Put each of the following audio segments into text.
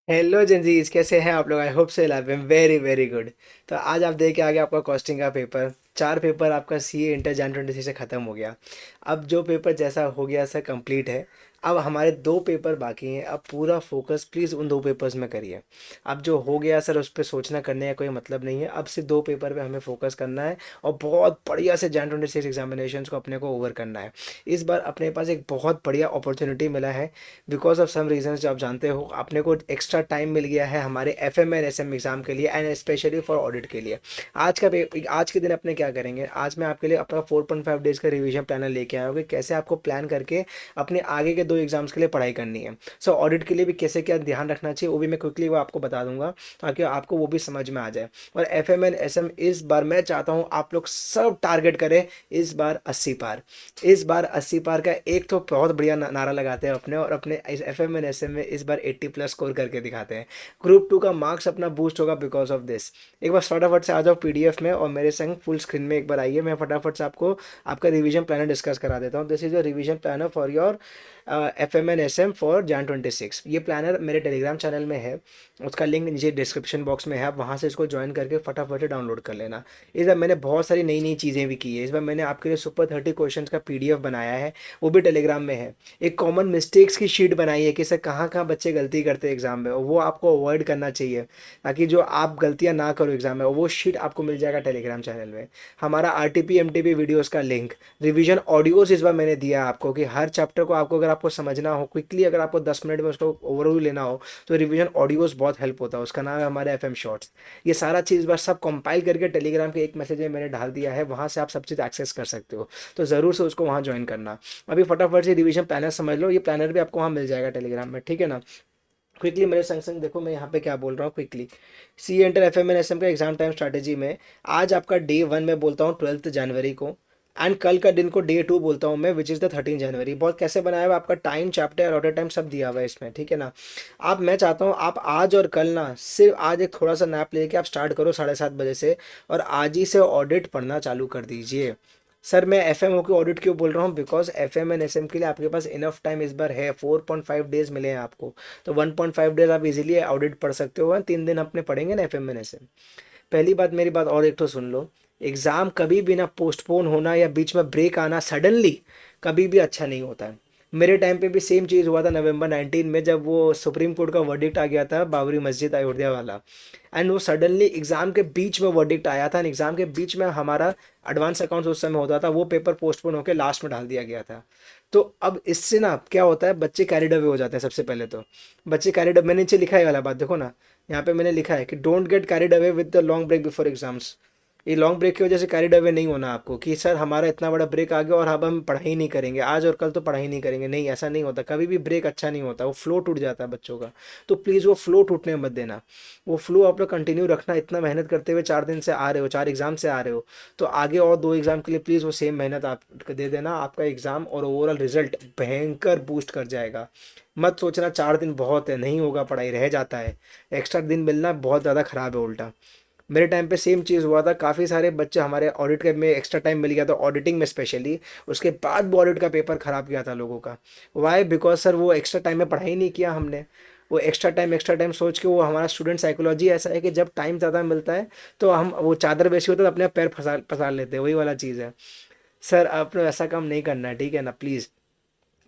Hello जनजीज, कैसे हैं आप लोग? आई होप से लाइव वेरी वेरी गुड। तो आज आप देख के आगे आपका कॉस्टिंग का पेपर, चार पेपर आपका सीए इंटर जैन 26 से ख़त्म हो गया। अब जो पेपर जैसा हो गया सर कंप्लीट है। अब हमारे दो पेपर बाकी हैं। अब पूरा फोकस प्लीज़ उन दो पेपर्स में करिए। अब जो हो गया सर उस पर सोचना करने का कोई मतलब नहीं है। अब सिर्फ दो पेपर पे हमें फोकस करना है और बहुत बढ़िया से जैन 26 एग्जामिनेशन को अपने को ओवर करना है। इस बार अपने पास एक बहुत बढ़िया अपॉर्चुनिटी मिला है। बिकॉज ऑफ सम रीजंस जो आप जानते हो, अपने को एक्स्ट्रा टाइम मिल गया है हमारे F M and S M exam के लिए एंड स्पेशली फॉर ऑडिट के लिए। आज के दिन अपने क्या करेंगे, आज मैं आपके लिए अपना 4.5 डेज़ का रिवीजन प्लानर लेके आया हूँ कि कैसे आपको प्लान करके अपने आगे के दो एग्जाम्स के लिए पढ़ाई करनी है। सो ऑडिट के लिए भी कैसे क्या ध्यान रखना चाहिए वो भी मैं क्विकली वो आपको बता दूंगा, ताकि आपको वो भी समझ में आ जाए। और F M and S M इस बार मैं चाहता हूँ आप लोग सब टारगेट करें इस बार 80 पार। इस बार 80 पार का एक तो बहुत बढ़िया नारा लगाते हैं अपने, और अपने F M and S M में इस बार 80+ स्कोर करके दिखाते हैं। ग्रुप 2 का मार्क्स अपना बूस्ट होगा बिकॉज ऑफ दिस। एक बार फटाफट से आ जाओ पीडीएफ में और मेरे संग फुल स्क्रीन में एक बार आइए। मैं फटाफट से आपको आपका रिवीजन प्लानर डिस्कस करा देता हूँ। This is your revision planner for your F M N S M for Jan 26। ये प्लानर मेरे टेलीग्राम चैनल में है, उसका लिंक नीचे डिस्क्रिप्शन बॉक्स में है। आप वहाँ से इसको ज्वाइन करके फटाफट से डाउनलोड कर लेना। इस बार मैंने बहुत सारी नई नई चीज़ें भी की है। इस बार मैंने आपके लिए सुपर 30 क्वेश्चन का पीडीएफ बनाया है, वो भी टेलीग्राम में है। एक कॉमन मिस्टेक्स की शीट बनाई है कि सर कहाँ कहाँ बच्चे गलती करते हैं एग्जाम में, और वो आपको अवॉइड करना चाहिए ताकि जो आप गलतियाँ ना करो एग्जाम में। वो शीट आपको मिल जाएगा टेलीग्राम चैनल में। हमारा R T P M T P videos का लिंक, रिवीजन ऑडियोज़ इस बार मैंने दिया है आपको कि हर चैप्टर को आपको अगर आपको समझना हो क्विकली, अगर आपको 10 मिनट में उसको ओवरव्यू लेना हो तो रिवीजन ऑडियोज़ बहुत हेल्प होता है। उसका नाम है हमारे एफ एम शॉर्ट्स। ये सारा चीज़ बस सब कंपाइल करके टेलीग्राम के एक मैसेज में मैंने डाल दिया है, वहाँ से आप सब चीज़ एक्सेस कर सकते हो। तो ज़रूर से उसको वहाँ ज्वाइन करना। अभी फटाफट से रिवीजन प्लानर समझ लो, ये प्लानर भी आपको वहाँ मिल जाएगा टेलीग्राम में, ठीक है ना। क्विकली मेरे संग संग देखो मैं यहाँ पे क्या बोल रहा हूँ quickly. C inter F M N S M का एग्जाम टाइम स्ट्रैटेजी में आज आपका डे 1 में बोलता हूँ 12 जनवरी को, एंड कल का दिन को डे 2 बोलता हूँ मैं, विच इज़ द 13 जनवरी। बहुत कैसे बनाया हुआ है, आपका टाइम चैप्टर ऑर्डर टाइम सब दिया हुआ है इसमें, ठीक है ना। आप मैं चाहता हूँ आप आज और कल ना सिर्फ आज एक थोड़ा सा नैप लेके आप स्टार्ट करो 7:30 बजे से, और आज ही से ऑडिट पढ़ना चालू कर दीजिए। सर मैं एफ एम ओ की ऑडिट क्यों बोल रहा हूँ, because F M N S M के लिए आपके पास इनफ टाइम इस बार है। 4.5 डेज मिले हैं आपको, तो 1.5 डेज आप इजीली ऑडिट पढ़ सकते हो। 3 दिन अपने पढ़ेंगे ना F M N S M. पहली बात, मेरी बात और एक तो सुन लो, एग्ज़ाम कभी भी ना पोस्टपोन होना या बीच में ब्रेक आना सडनली कभी भी अच्छा नहीं होता है। मेरे टाइम पे भी सेम चीज़ हुआ था नवंबर 19 में, जब वो सुप्रीम कोर्ट का वर्डिक्ट आ गया था बाबरी मस्जिद अयोध्या वाला। एंड वो सडनली एग्ज़ाम के बीच में वर्डिक्ट आया था, एंड एग्ज़ाम के बीच में हमारा एडवांस अकाउंट्स उस समय होता था, वो पेपर पोस्टपोन होकर लास्ट में डाल दिया गया था। तो अब इससे ना क्या होता है, बच्चे कैरिड अवे हो जाते हैं। सबसे पहले तो बच्चे कैरिड, मैंने नीचे लिखा है वाला बात देखो ना, यहाँ पे मैंने लिखा है कि don't get carried away with the long break before exams. ये लॉन्ग ब्रेक की वजह से कैरिड अवे नहीं होना आपको कि सर हमारा इतना बड़ा ब्रेक आ गया और अब हम पढ़ाई नहीं करेंगे, आज और कल तो पढ़ाई नहीं करेंगे। नहीं, ऐसा नहीं होता, कभी भी ब्रेक अच्छा नहीं होता, वो फ्लो टूट जाता है बच्चों का। तो प्लीज़ वो फ्लो टूटने मत देना। वो फ्लो आप लोग कंटिन्यू रखना। इतना मेहनत करते हुए 4 दिन से आ रहे हो, 4 एग्जाम से आ रहे हो, तो आगे और 2 एग्जाम के लिए प्लीज़ वो सेम मेहनत आप दे देना। आपका एग्ज़ाम और ओवरऑल रिजल्ट भयंकर बूस्ट कर जाएगा। मत सोचना 4 दिन बहुत है, नहीं होगा, पढ़ाई रह जाता है। एक्स्ट्रा दिन मिलना बहुत ज़्यादा ख़राब है उल्टा। मेरे टाइम पे सेम चीज़ हुआ था, काफ़ी सारे बच्चे हमारे ऑडिट के में एक्स्ट्रा टाइम मिल गया था ऑडिटिंग में स्पेशली, उसके बाद वो ऑडिट का पेपर ख़राब किया था लोगों का। वाई? बिकॉज सर वो एक्स्ट्रा टाइम में पढ़ाई नहीं किया हमने। वो एक्स्ट्रा टाइम सोच के, वो हमारा स्टूडेंट साइकोलॉजी ऐसा है कि जब टाइम ज़्यादा मिलता है तो हम वो चादर बेची होता है तो अपने पैर फंसा फंसा लेते हैं, वही वाला चीज़ है। सर आपने ऐसा काम नहीं करना है, ठीक है ना, प्लीज़।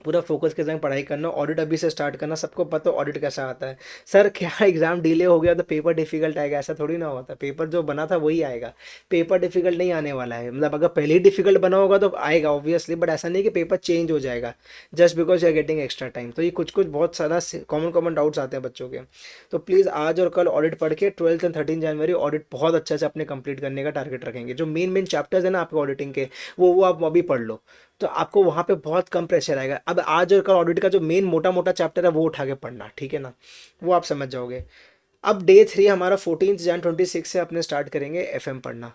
पूरा फोकस के संग पढ़ाई करना, ऑडिट अभी से स्टार्ट करना। सबको पता है ऑडिट कैसा आता है। सर क्या एग्जाम डिले हो गया तो पेपर डिफिकल्ट आएगा, ऐसा थोड़ी ना होता। पेपर जो बना था वही आएगा। पेपर डिफिकल्ट नहीं आने वाला है, मतलब अगर पहले ही डिफिकल्ट बना होगा तो आएगा ऑब्वियसली, बट ऐसा नहीं कि पेपर चेंज हो जाएगा just because you are getting extra time. तो ये कुछ कुछ बहुत सारा कॉमन कॉमन डाउट्स आते हैं बच्चों के। तो प्लीज़ आज और कल ऑडिट पढ़ के 12 एंड 13 जनवरी ऑडिट बहुत अच्छे से अपने कंप्लीट करने का टारगेट रखेंगे। जो मेन मेन चैप्टर्स है ना आपके ऑडिटिंग के, वो आप अभी पढ़ लो, तो आपको वहाँ पे बहुत कम प्रेशर आएगा। अब आज और कल ऑडिट का जो मेन मोटा मोटा चैप्टर है वो उठा के पढ़ना, ठीक है ना, वो आप समझ जाओगे। अब डे 3 हमारा 14 जैन 26 से अपने स्टार्ट करेंगे एफ एम पढ़ना।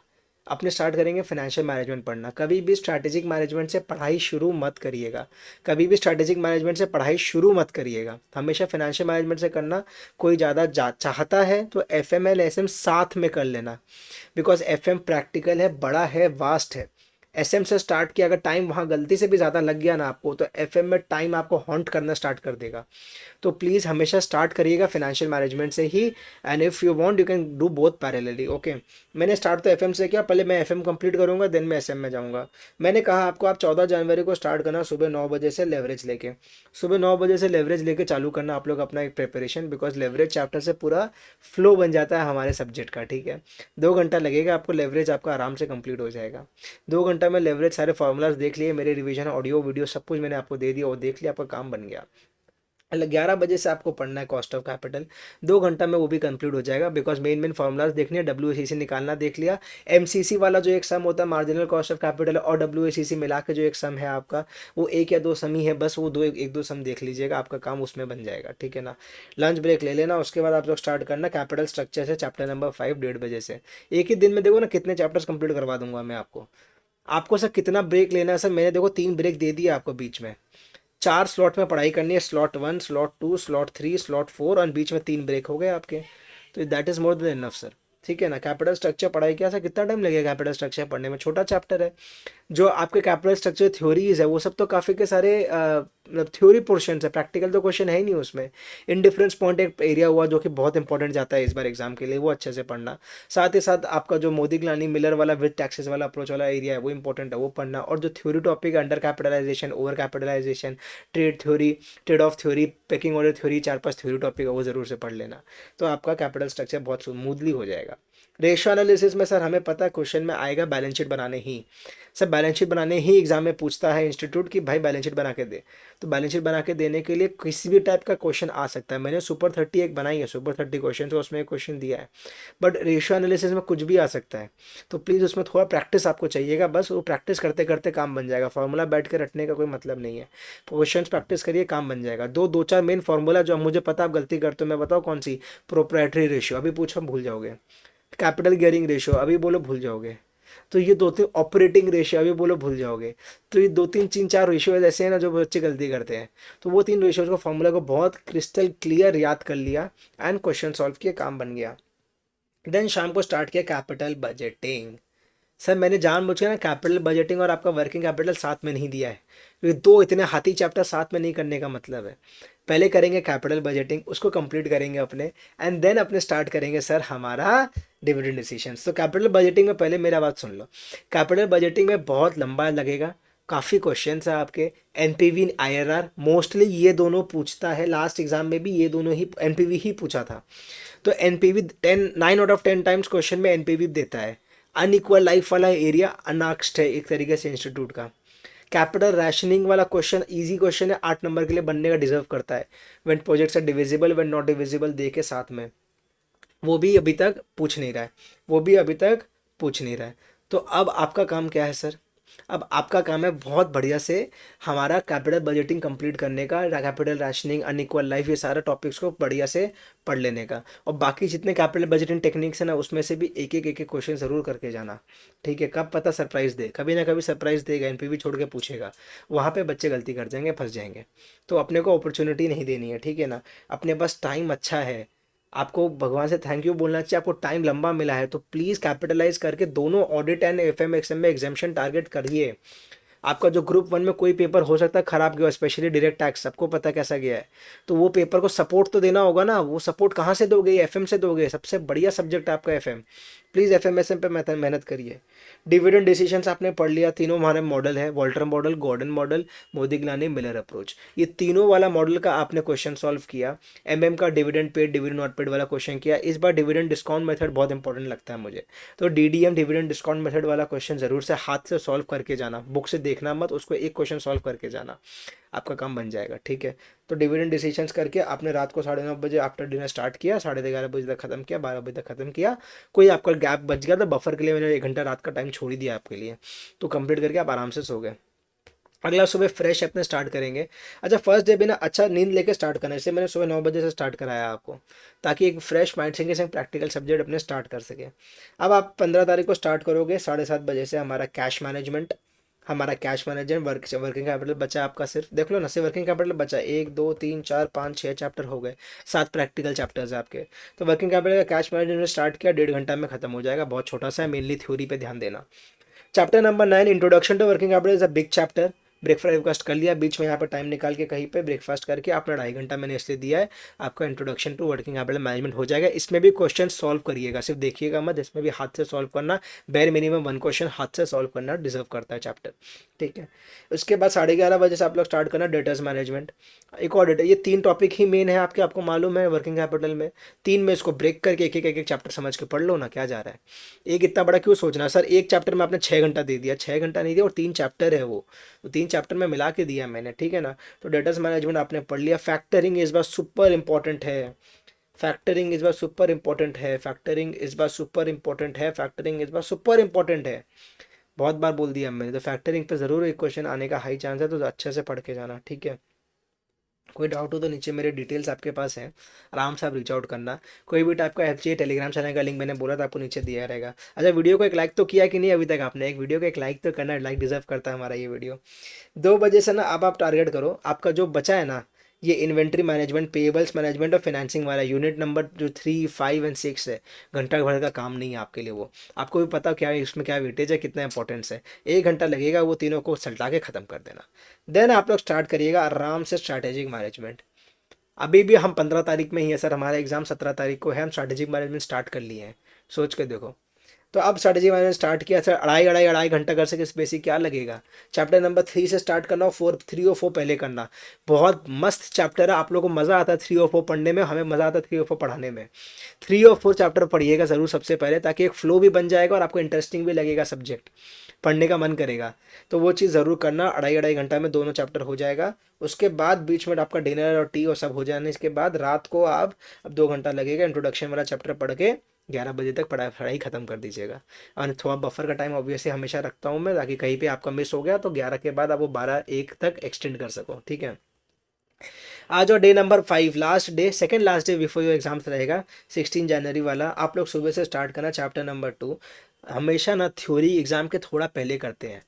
अपने स्टार्ट करेंगे फाइनेंशियल मैनेजमेंट पढ़ना। कभी भी स्ट्रैटेजिक मैनेजमेंट से पढ़ाई शुरू मत करिएगा। कभी भी स्ट्रैटेजिक मैनेजमेंट से पढ़ाई शुरू मत करिएगा, हमेशा फाइनेंशियल मैनेजमेंट से करना। कोई ज़्यादा चाहता है तो F M L S M साथ में कर लेना, बिकॉज एफ एम प्रैक्टिकल है, बड़ा है, वास्ट है। एसएम से स्टार्ट किया, अगर टाइम वहाँ गलती से भी ज़्यादा लग गया ना आपको, तो एफएम में टाइम आपको हॉन्ट करना स्टार्ट कर देगा। तो प्लीज़ हमेशा स्टार्ट करिएगा फाइनेंशियल मैनेजमेंट से ही, and if you want you can do both parallelly. Okay, मैंने स्टार्ट तो एफएम से किया, पहले मैं एफएम कंप्लीट करूंगा, देन मैं एसएम में जाऊंगा। मैंने कहा आपको, आप 14 जनवरी को स्टार्ट करना सुबह 9 बजे से लेवरेज लेके, सुबह 9 बजे से लेवरेज लेके चालू करना आप लोग अपना एक प्रिपरेशन, बिकॉज लेवरेज चैप्टर से पूरा फ्लो बन जाता है हमारे सब्जेक्ट का। ठीक है, 2 घंटा लगेगा आपको, लेवरेज आपका आराम से कंप्लीट हो जाएगा। 2 घंटा में लेवरेज सारे फॉर्मूलाज देख लिए, मेरे रिवीजन ऑडियो वीडियो सब कुछ मैंने आपको दे दिया, और देख लिया, आपका काम बन गया। 11 बजे से आपको पढ़ना है कॉस्ट ऑफ कैपिटल, 2 घंटा में वो भी कंप्लीट हो जाएगा, बिकॉज मेन मेन फॉर्मूलाज देखने हैं, डब्ल्यू निकालना देख लिया। एमसीसी वाला जो एक सम होता है, मार्जिनल कॉस्ट ऑफ कैपिटल और डब्ल्यू मिला के जो एक सम है आपका, वो 1 या 2 सम ही है बस, वो एक दो सम देख लीजिएगा, आपका काम उसमें बन जाएगा। ठीक है ना, लंच ब्रेक ले लेना, उसके बाद आप लोग स्टार्ट करना कैपिटल स्ट्रक्चर से, चैप्टर नंबर 5 1:30 बजे से। एक ही दिन में देखो ना कितने चैप्टर्स कंप्लीट करवा दूंगा मैं आपको। आपको सर कितना ब्रेक लेना है सर, मैंने देखो 3 ब्रेक दे दिया आपको बीच में। 4 स्लॉट में पढ़ाई करनी है, स्लॉट 1, स्लॉट 2, स्लॉट 3, स्लॉट 4, और बीच में 3 ब्रेक हो गए आपके। तो that is more than enough sir. ठीक है ना, कैपिटल स्ट्रक्चर पढ़ाई किया सर, कितना टाइम लगेगा कैपिटल स्ट्रक्चर पढ़ने में, छोटा चैप्टर है। जो आपके कैपिटल स्ट्रक्चर थ्योरीज है वो सब तो काफ़ी के सारे मतलब थ्योरी पोर्शन है, प्रैक्टिकल तो क्वेश्चन है ही नहीं उसमें। इंडिफरेंस पॉइंट एक एरिया हुआ जो कि बहुत इंपॉर्टेंट जाता है इस बार एग्जाम के लिए, वो अच्छे से पढ़ना। साथ ही साथ आपका जो मोदी ग्लानी मिलर वाला विद टैक्सेस वाला अप्रोच वाला एरिया है वो इंपॉर्टेंट है, वो पढ़ना। और जो theory topic under capitalization, over capitalization, trade theory, trade off theory, pecking order theory, 4-5 theory topic है, वो ज़रूर से पढ़ लेना। तो आपका कैपिटल स्ट्रक्चर बहुत स्मूथली हो जाएगा। रेशियो एनालिसिस में सर हमें पता है क्वेश्चन में आएगा बैलेंस शीट बनाने ही, सर बैलेंस शीट बनाने ही एग्जाम में पूछता है इंस्टीट्यूट कि भाई बैलेंस शीट बना के दे। तो बैलेंस शीट बना के देने के लिए किसी भी टाइप का क्वेश्चन आ सकता है। मैंने सुपर 30 एक बनाई है, सुपर 30 क्वेश्चन, तो उसमें एक क्वेश्चन दिया है, बट रेशियो एनालिसिस में कुछ भी आ सकता है। तो प्लीज़ उसमें थोड़ा प्रैक्टिस आपको चाहिएगा, बस वो प्रैक्टिस करते करते काम बन जाएगा, फार्मूला बैठ के रटने का कोई मतलब नहीं है। क्वेश्चन प्रैक्टिस करिए, काम बन जाएगा। दो चार मेन फार्मूला जो मुझे पता आप गलती करते हो, मैं बताओ कौन सी, प्रोप्राइटरी रेशियो अभी पूछो भूल जाओगे, कैपिटल गियरिंग रेशियो अभी बोलो भूल जाओगे, तो ये 2-3 ऑपरेटिंग रेशियो अभी बोलो भूल जाओगे। तो ये 2-3 4 रेशियोज ऐसे हैं ना जो बच्चे गलती करते हैं। तो वो 3 रेशियोज को फॉर्मूला को बहुत क्रिस्टल क्लियर याद कर लिया एंड क्वेश्चन सॉल्व किया, काम बन गया। देन शाम को स्टार्ट किया कैपिटल बजटिंग। सर मैंने जानबूझ के ना कैपिटल बजटिंग और आपका वर्किंग कैपिटल साथ में नहीं दिया है, क्योंकि दो इतने हाथी चैप्टर साथ में नहीं करने का मतलब है। पहले करेंगे कैपिटल बजटिंग, उसको कंप्लीट करेंगे अपने, एंड देन अपने स्टार्ट करेंगे सर हमारा डिविडेंड डिसीजंस। तो कैपिटल बजटिंग में पहले मेरा बात सुन लो। कैपिटल बजटिंग में बहुत लंबा लगेगा, काफ़ी क्वेश्चन है आपके। एनपीवी आईआरआर मोस्टली ये दोनों पूछता है, लास्ट एग्जाम में भी ये दोनों ही एनपीवी ही पूछा था। तो NPV 9 out of 10 times question में एनपीवी देता है। अनइक्वल लाइफ वाला एरिया अनाक्स्ट है एक तरीके से इंस्टीट्यूट का। कैपिटल रैशनिंग वाला क्वेश्चन इजी क्वेश्चन है, 8 नंबर के लिए बनने का डिजर्व करता है। When projects are divisible when not divisible दे के साथ में, वो भी अभी तक पूछ नहीं रहा है, वो भी अभी तक पूछ नहीं रहा है। तो अब आपका काम क्या है सर, अब आपका काम है बहुत बढ़िया से हमारा कैपिटल बजटिंग कंप्लीट करने का, कैपिटल रैशनिंग, अनइक्वल लाइफ, ये सारा टॉपिक्स को बढ़िया से पढ़ लेने का। और बाकी जितने कैपिटल बजटिंग टेक्निक्स है ना, उसमें से भी एक एक क्वेश्चन ज़रूर करके जाना। ठीक है, कब पता सरप्राइज़ दे, कभी ना कभी सरप्राइज़ देगा, एनपीवी छोड़ के पूछेगा, वहाँ पे बच्चे गलती कर जाएंगे, फंस जाएंगे। तो अपने को अपॉर्चुनिटी नहीं देनी है, ठीक है ना। अपने पास टाइम अच्छा है, आपको भगवान से थैंक यू बोलना चाहिए, आपको टाइम लंबा मिला है, तो प्लीज़ कैपिटलाइज करके दोनों ऑडिट एंड एफएम एक्सएम में एग्जामेशन टारगेट करिए। आपका जो ग्रुप 1 में कोई पेपर हो सकता है खराब गया, स्पेशली डायरेक्ट टैक्स, सबको पता कैसा गया है। तो वो पेपर को सपोर्ट तो देना होगा ना, वो सपोर्ट कहाँ से दोगे, एफएम से दोगे, सबसे बढ़िया सब्जेक्ट है आपका एफएम। प्लीज़ एफएम एसएम पे मेहनत करिए। डिविडेंड डिसीजंस आपने पढ़ लिया, तीनों हमारे मॉडल है, Walter model, Gordon model, Modigliani Miller approach, ये तीनों वाला मॉडल का आपने क्वेश्चन सॉल्व किया। एमएम का dividend paid dividend not paid वाला क्वेश्चन किया। इस बार डिविडेंड डिस्काउंट मेथड बहुत इंपॉर्टेंट लगता है मुझे, तो डीडीएम डिविडेंड डिस्काउंट मेथड वाला क्वेश्चन ज़रूर से हाथ से सॉल्व करके जाना, बुक से देखना मत, उसको एक क्वेश्चन सॉल्व करके जाना, आपका काम बन जाएगा। ठीक है, तो डिविडेंड डिसीजंस करके आपने रात को 9:30 बजे आफ्टर डिनर स्टार्ट किया, 11:30 बजे तक खत्म किया, 12 बजे तक खत्म किया। कोई आपका गैप बच गया तो बफर के लिए मैंने 1 घंटा रात का टाइम छोड़ ही दिया आपके लिए, तो कंप्लीट करके आप आराम से सो गए। अगला सुबह फ्रेश अपने स्टार्ट करेंगे। अच्छा, फर्स्ट डे भी ना अच्छा नींद लेके स्टार्ट करना है, इसलिए मैंने सुबह 9 बजे से स्टार्ट कराया आपको, ताकि एक फ्रेश माइंड से प्रैक्टिकल सब्जेक्ट अपने स्टार्ट कर सके। अब आप 15 तारीख को स्टार्ट करोगे 7:30 बजे से हमारा कैश मैनेजमेंट। हमारा कैश मैनेजमेंट वर्किंग कैपिटल बचा आपका, सिर्फ देख लो ना, सिर्फ वर्किंग कैपिटल बचा 1 2 3 4 5 6 चैप्टर हो गए, 7 प्रैक्टिकल चैप्टर्स है आपके। तो वर्किंग कैपिटल का कैश मैनेजमेंट स्टार्ट किया, 1.5 घंटा में खत्म हो जाएगा, बहुत छोटा सा है, मेनली थ्योरी पे ध्यान देना। Chapter number 9 introduction to working capital is a big chapter. Breakfast कर लिया बीच में यहाँ पर टाइम निकाल के कहीं पे ब्रेकफास्ट करके आपने 2.5 घंटा मैंने इसलिए दिया है, आपका introduction to working capital management हो जाएगा। इसमें भी क्वेश्चन सॉल्व करिएगा, सिर्फ देखिएगा मत, इसमें भी हाथ से सॉल्व करना, बेर मिनिमम 1 क्वेश्चन हाथ से सॉल्व करना डिजर्व करता है चैप्टर, ठीक है। उसके बाद 11:30 बजे से आप लोग स्टार्ट करना डेटर्स मैनेजमेंट। एक और डेटा, ये 3 टॉपिक ही मेन है आपके, आपको मालूम है वर्किंग कैपिटल में। 3 में इसको ब्रेक करके एक एक चैप्टर समझ के पढ़ लो ना, क्या जा रहा है। एक इतना बड़ा क्यों सोचना सर, एक चैप्टर में आपने 6 घंटा दे दिया, 6 घंटा नहीं दिया, और 3 चैप्टर है वो, तो 3 चैप्टर में मिला के दिया मैंने, ठीक है ना। तो डेटास मैनेजमेंट आपने पढ़ लिया। फैक्टरिंग इस बार सुपर इंपॉर्टेंट है, फैक्टरिंग इस बार सुपर इंपॉर्टेंट है, फैक्टरिंग इस बार सुपर इंपॉर्टेंट है, फैक्टरिंग इस बार सुपर इंपॉर्टेंट है। बहुत बार बोल दिया मैंने, तो फैक्टरिंग पे ज़रूर एक क्वेश्चन आने का हाई चांस है, तो अच्छे से पढ़ के जाना, ठीक है। कोई डाउट हो तो नीचे मेरे डिटेल्स आपके पास हैं, आराम से आप रीच आउट करना। कोई भी टाइप का हेल्प चाहिए, टेलीग्राम चैनल का लिंक मैंने बोला था आपको नीचे दिया रहेगा। अच्छा, वीडियो को एक लाइक तो किया कि नहीं अभी तक आपने, एक वीडियो को एक लाइक तो करना है, लाइक डिजर्व करता है हमारा ये वीडियो। 2 बजे से ना अब आप टारगेट करो, आपका जो बचा है ना, ये इन्वेंट्री मैनेजमेंट, पेबल्स मैनेजमेंट और फाइनेंसिंग वाला यूनिट नंबर जो 3, 5 एंड 6 है, घंटा भर का काम नहीं है आपके लिए वो। आपको भी पता क्या है इसमें क्या वेटेज है, कितना इंपॉर्टेंस है। 1 घंटा लगेगा, वो तीनों को सल्टा के ख़त्म कर देना। देन आप लोग स्टार्ट करिएगा आराम से स्ट्रैटेजिक मैनेजमेंट। अभी भी हम 15 तारीख में ही है सर, हमारा एग्जाम 17 तारीख को है, हम स्ट्रैटेजिक मैनेजमेंट स्टार्ट कर लिए हैं, सोच के देखो। तो अब स्ट्रैटेजी मैंने स्टार्ट किया सर, अढ़ाई घंटा कर सके बेसिक क्या लगेगा। चैप्टर नंबर 3 से स्टार्ट करना और 3 और 4 पहले करना। बहुत मस्त चैप्टर है, आप लोगों को मज़ा आता है 3 और 4 पढ़ने में, हमें मज़ा आता है 3 और 4 पढ़ाने में। 3 और 4 चैप्टर पढ़िएगा ज़रूर सबसे पहले, ताकि एक फ्लो भी बन जाएगा और आपको इंटरेस्टिंग भी लगेगा सब्जेक्ट, पढ़ने का मन करेगा। तो वो चीज़ ज़रूर करना, अढ़ाई घंटा में दोनों चैप्टर हो जाएगा। उसके बाद बीच में आपका डिनर और टी और सब हो जाने के बाद रात को आप, अब 2 घंटा लगेगा, इंट्रोडक्शन वाला चैप्टर पढ़ के 11 बजे तक पढ़ाई ख़त्म कर दीजिएगा। और थोड़ा बफर का टाइम ऑब्वियसली हमेशा रखता हूँ मैं, ताकि कहीं पे आपका मिस हो गया तो 11 के बाद आप वो 12-1 तक एक्सटेंड कर सको, ठीक है। आज और day number 5, last day, second last day before your exams रहेगा, 16 जनवरी वाला। आप लोग सुबह से स्टार्ट करना चैप्टर नंबर 2। हमेशा ना थ्योरी एग्ज़ाम के थोड़ा पहले करते हैं,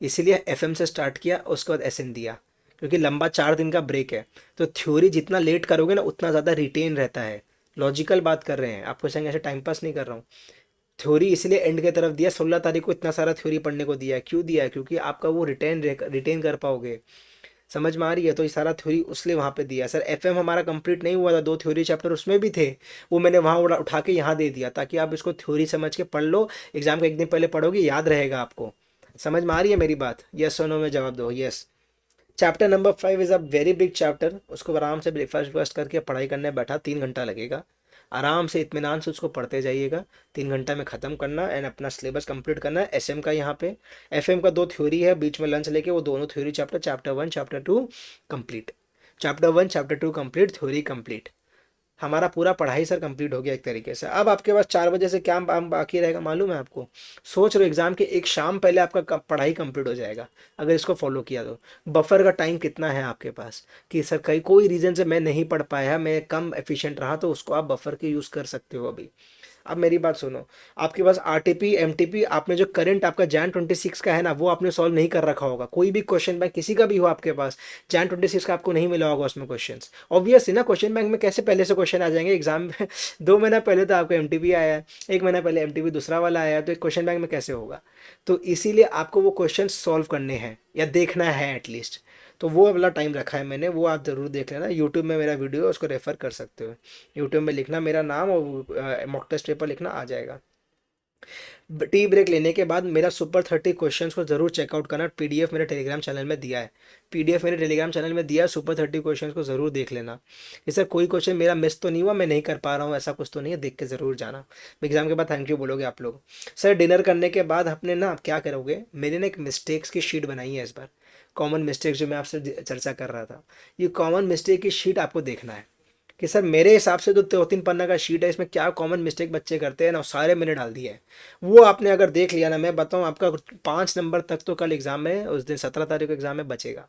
इसीलिए एफएम से स्टार्ट किया, उसके बाद एसएन दिया, क्योंकि लंबा 4 दिन का ब्रेक है। तो थ्योरी जितना लेट करोगे ना उतना ज़्यादा रिटेन रहता है। लॉजिकल बात कर रहे हैं, आपको संग ऐसे टाइम पास नहीं कर रहा हूँ। थ्योरी इसलिए एंड की तरफ दिया, 16 तारीख को इतना सारा थ्योरी पढ़ने को दिया है, क्यों दिया है, क्योंकि आपका वो रिटेन कर पाओगे। समझ में आ रही है, तो ये सारा थ्योरी उसलिए वहाँ पे दिया। सर एफएम हमारा कंप्लीट नहीं हुआ था, 2 थ्योरी चैप्टर उसमें भी थे, वो मैंने वहाँ उठा के यहाँ दे दिया, ताकि आप इसको थ्योरी समझ के पढ़ लो। एग्जाम के एक दिन पहले पढ़ोगे, याद रहेगा आपको। समझ में आ रही है मेरी बात, यस और नो में जवाब दो, yes. Chapter number 5 is a very big chapter, उसको आराम से ब्रेकफास्ट करके पढ़ाई करने बैठा, 3 घंटा लगेगा। आराम से इत्मीनान से उसको पढ़ते जाइएगा, 3 घंटा में ख़त्म करना एंड अपना सिलेबस कंप्लीट करना है। एसएम का यहाँ पे, एफएम का 2 थ्योरी है, बीच में लंच लेके वो दोनों theory chapter 1 chapter 2 complete, chapter 1 chapter 2 complete, theory complete. हमारा पूरा पढ़ाई सर कंप्लीट हो गया एक तरीके से। अब आपके पास 4 बजे से क्या काम बाकी रहेगा मालूम है आपको, सोच रहे हो एग्जाम के एक शाम पहले आपका पढ़ाई कंप्लीट हो जाएगा, अगर इसको फॉलो किया तो। बफर का टाइम कितना है आपके पास, कि सर कहीं कोई रीज़न से मैं नहीं पढ़ पाया, मैं कम एफिशिएंट रहा, तो उसको आप बफर के यूज़ कर सकते हो अभी। अब मेरी बात सुनो, आपके पास आरटीपी एमटीपी, आपने जो करंट आपका Jan 26 का है ना, वो आपने सॉल्व नहीं कर रखा होगा। कोई भी क्वेश्चन बैंक किसी का भी हो आपके पास, Jan 26 का आपको नहीं मिला होगा उसमें क्वेश्चंस। ऑब्वियसली ना, क्वेश्चन बैंक में कैसे पहले से क्वेश्चन आ जाएंगे एग्जाम में 2 महीना पहले तो आपको एमटीपी आया है, 1 महीना पहले एमटीपी दूसरा वाला आया है, तो एक क्वेश्चन बैंक में कैसे होगा। तो इसीलिए आपको वो क्वेश्चन सॉल्व करने हैं या देखना है एटलीस्ट, तो वो वाला टाइम रखा है मैंने, वो आप ज़रूर देख लेना। यूट्यूब में मेरा वीडियो है, उसको रेफ़र कर सकते हो। यूट्यूब में लिखना मेरा नाम और मॉक टेस्ट पेपर लिखना, आ जाएगा। टी ब्रेक लेने के बाद मेरा सुपर 30 क्वेश्चंस को ज़रूर चेकआउट करना, पीडीएफ मेरे टेलीग्राम चैनल में दिया है, पीडीएफ मेरे टेलीग्राम चैनल में दिया है, सुपर 30 क्वेश्चंस को ज़रूर देख लेना। इससे कोई क्वेश्चन मेरा मिस तो नहीं हुआ, मैं नहीं कर पा रहा हूँ ऐसा कुछ तो नहीं है, देख के ज़रूर जाना। एग्जाम के बाद थैंक यू बोलोगे आप लोग। सर डिनर करने के बाद अपने ना आप क्या करोगे, मेरे ना एक मिस्टेक्स की शीट बनाई है इस बार, कॉमन मिस्टेक्स जो मैं आपसे चर्चा कर रहा था, ये कॉमन मिस्टेक की शीट आपको देखना है कि सर मेरे हिसाब से तो 2-3 पन्ना का शीट है, इसमें क्या कॉमन मिस्टेक बच्चे करते हैं ना, सारे मैंने डाल दिए हैं। वो आपने अगर देख लिया ना, मैं बताऊं आपका 5 नंबर तक तो कल एग्जाम में, उस दिन 17 तारीख को एग्जाम में बचेगा,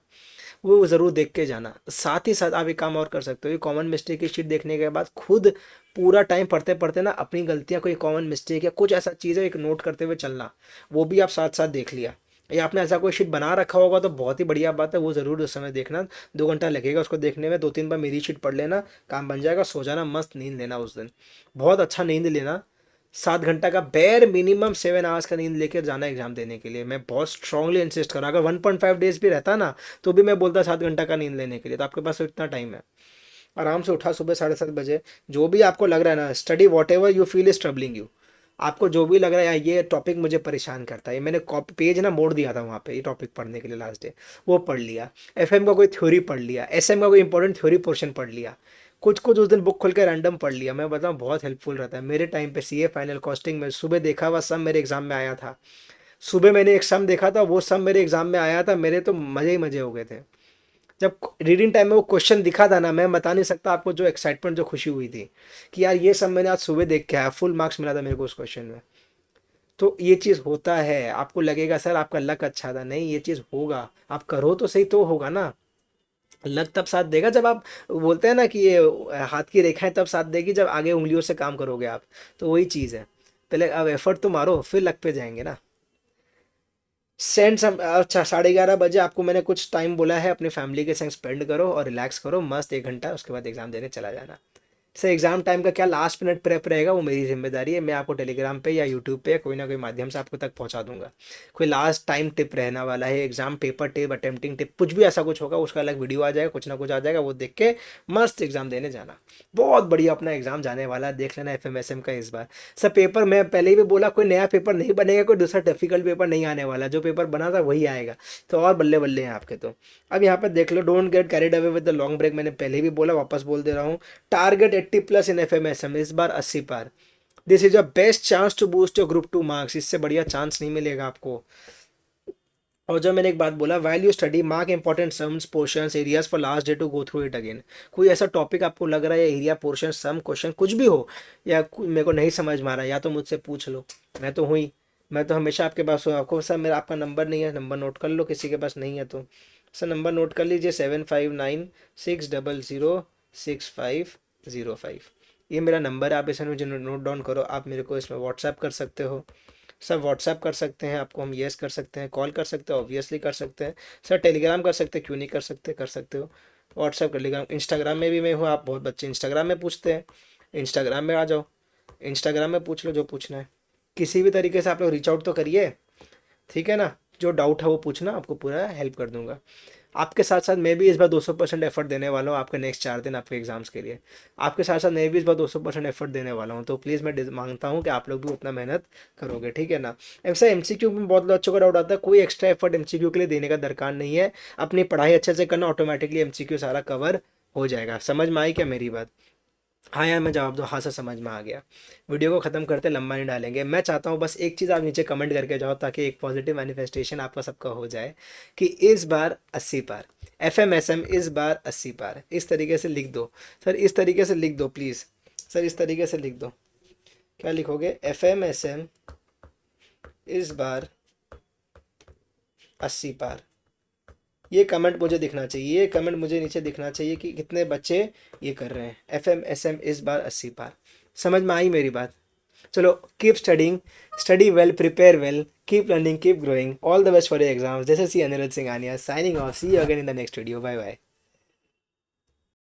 वो ज़रूर देख के जाना। साथ ही साथ आप एक काम और कर सकते हो, ये कॉमन मिस्टेक की शीट देखने के बाद खुद पूरा टाइम पढ़ते पढ़ते ना अपनी गलतियाँ, कोई कॉमन मिस्टेक या कुछ ऐसा चीज़ है एक नोट करते हुए चलना, वो भी आप साथ साथ देख लिया। या आपने ऐसा कोई शीट बना रखा होगा तो बहुत ही बढ़िया बात है, वो ज़रूर उस समय देखना। 2 घंटा लगेगा उसको देखने में, 2-3 बार मेरी शीट पढ़ लेना, काम बन जाएगा, सो जाना, मस्त नींद लेना उस दिन, बहुत अच्छा नींद लेना। 7 घंटा का बेयर मिनिमम 7 आवर्स का नींद लेकर जाना एग्जाम देने के लिए। मैं बहुत स्ट्रांगली इंसिस्ट कर रहा हूँ। अगर 1.5 डेज भी रहता ना तो भी मैं बोलता 7 घंटा का नींद लेने के लिए। तो आपके पास तो इतना टाइम है, आराम से उठा सुबह 7:30 बजे। जो भी आपको लग रहा है ना, study what ever you feel is troubling you. आपको जो भी लग रहा है यार ये टॉपिक मुझे परेशान करता है, मैंने कॉपी पेज ना मोड़ दिया था वहाँ पे ये टॉपिक पढ़ने के लिए लास्ट डे, वो पढ़ लिया। एफएम का कोई थ्योरी पढ़ लिया, एसएम का कोई इंपॉर्टेंट थ्योरी पोर्शन पढ़ लिया, कुछ कुछ उस दिन बुक खोल के रैंडम पढ़ लिया। मैं बताऊँ बहुत हेल्पफुल रहता है। मेरे टाइम पे सीए फाइनल कॉस्टिंग में सुबह देखा हुआ सब मेरे एग्जाम में आया था। सुबह मैंने एक सम देखा था, वो सम मेरे एग्जाम में आया था, मेरे तो मजे ही मजे हो गए थे। जब रीडिंग टाइम में वो क्वेश्चन दिखा था ना, मैं बता नहीं सकता आपको जो एक्साइटमेंट जो खुशी हुई थी कि यार ये सब मैंने आज सुबह देख के आया, फुल मार्क्स मिला था मेरे को उस क्वेश्चन में। तो ये चीज़ होता है। आपको लगेगा सर आपका लक अच्छा था, नहीं, ये चीज़ होगा, आप करो तो सही तो होगा ना। लक तब साथ देगा जब आप, बोलते हैं ना कि ये हाथ की रेखाएं तब साथ देगी जब आगे उंगलियों से काम करोगे आप। तो वही चीज़ है, पहले अब एफर्ट तो मारो फिर लक पे जाएंगे ना। सेंड सम, अच्छा 11:30 बजे आपको मैंने कुछ टाइम बोला है अपनी फैमिली के संग स्पेंड करो और रिलैक्स करो मस्त 1 घंटा, उसके बाद एग्जाम देने चला जाना। सर एग्जाम टाइम का क्या लास्ट मिनट प्रेप रहेगा वो मेरी जिम्मेदारी है, मैं आपको टेलीग्राम पे या यूट्यूब पे कोई ना कोई माध्यम से आपको तक पहुंचा दूंगा। कोई लास्ट टाइम टिप रहने वाला है, exam paper tip, attempting tip, कुछ भी ऐसा कुछ होगा उसका अलग वीडियो आ जाएगा, कुछ ना कुछ आ जाएगा, वो देख के मस्त एग्जाम देने जाना। बहुत बढ़िया अपना एग्जाम जाने वाला है, देख लेना एफएमएसएम का इस बार। सर पेपर मैं पहले ही भी बोला, कोई नया पेपर नहीं बनेगा, कोई दूसरा डिफिकल्ट पेपर नहीं आने वाला, जो पेपर बना था वही आएगा। तो और बल्ले बल्ले हैं आपके तो। अब यहाँ पर देख लो, don't get carried away with the long break, मैंने पहले ही भी बोला, वापस बोल दे रहा हूँ। टारगेट 80+ इन एफएमएसएम, इस बार 80 पार। This is a best chance to boost your group 2 marks, इससे बढ़िया चांस नहीं मिलेगा आपको। और जो मैंने एक बात बोला, value study, mark important sums portions areas for last day to go through it again. कोई ऐसा टॉपिक आपको लग रहा है, एरिया पोर्शन सम क्वेश्चन कुछ भी हो, या मेरे को नहीं समझ में आ रहा है, या तो मुझसे पूछ लो, मैं तो हुई, मैं तो हमेशा आपके पास हूँ। आपको सर मेरा आपका नंबर नहीं है, नंबर नोट कर लो, किसी के पास नहीं है तो सर नंबर नोट कर लीजिए, 7596006505। ये मेरा नंबर है, आप इसे मुझे नोट डाउन करो। आप मेरे को इसमें व्हाट्सएप कर सकते हो, सर व्हाट्सएप कर सकते हैं आपको हम, येस कर सकते हैं, कॉल कर सकते हैं ऑब्वियसली कर सकते हैं, सर टेलीग्राम कर सकते हैं, क्यों नहीं कर सकते, कर सकते हो। व्हाट्सएप टेलीग्राम इंस्टाग्राम में भी मैं हूँ, आप बहुत बच्चे इंस्टाग्राम में पूछते हैं, इंस्टाग्राम में आ जाओ, इंस्टाग्राम में पूछ लो जो पूछना है। किसी भी तरीके से आप लोग रीच आउट तो करिए, ठीक है ना। जो डाउट है वो पूछना, आपको पूरा हेल्प कर दूंगा। आपके साथ साथ मैं भी इस बार 200% एफर्ट देने वाला हूँ आपके नेक्स्ट 4 दिन आपके एग्जाम्स के लिए। आपके साथ साथ मैं भी इस बार 200% एफर्ट देने वाला हूँ, तो प्लीज़ मैं मांगता हूँ कि आप लोग भी उतना मेहनत करोगे, ठीक है ना। ऐसा एमसीक्यू में बहुत बच्चों का डाउट आता है, कोई एक्स्ट्रा एफर्ट एमसीक्यू के लिए देने का दरकार नहीं है। अपनी पढ़ाई अच्छे से करना, ऑटोमेटिकली एमसीक्यू सारा कवर हो जाएगा। समझ में आई क्या मेरी बात? हाँ यार मैं जवाब दो, हाँ सर समझ में आ गया। वीडियो को ख़त्म करते, लंबा नहीं डालेंगे। मैं चाहता हूँ बस एक चीज़ आप नीचे कमेंट करके जाओ, ताकि एक पॉजिटिव मैनिफेस्टेशन आपका सबका हो जाए कि इस बार 80 पार, एफएमएसएम इस बार 80 पार। इस तरीके से लिख दो सर, इस तरीके से लिख दो प्लीज़ सर, इस तरीके से लिख दो। क्या लिखोगे? एफएमएसएम इस बार 80 पार। ये कमेंट मुझे दिखना चाहिए, ये कमेंट मुझे नीचे दिखना चाहिए कि कितने बच्चे ये कर रहे हैं। एफएमएसएम इस बार 80 पार। समझ में आई मेरी बात? चलो, keep studying, study well, prepare well, keep learning, keep growing, all the best for your exams. This is C Aniruddh Singhania signing off, see you again in the next video, bye bye.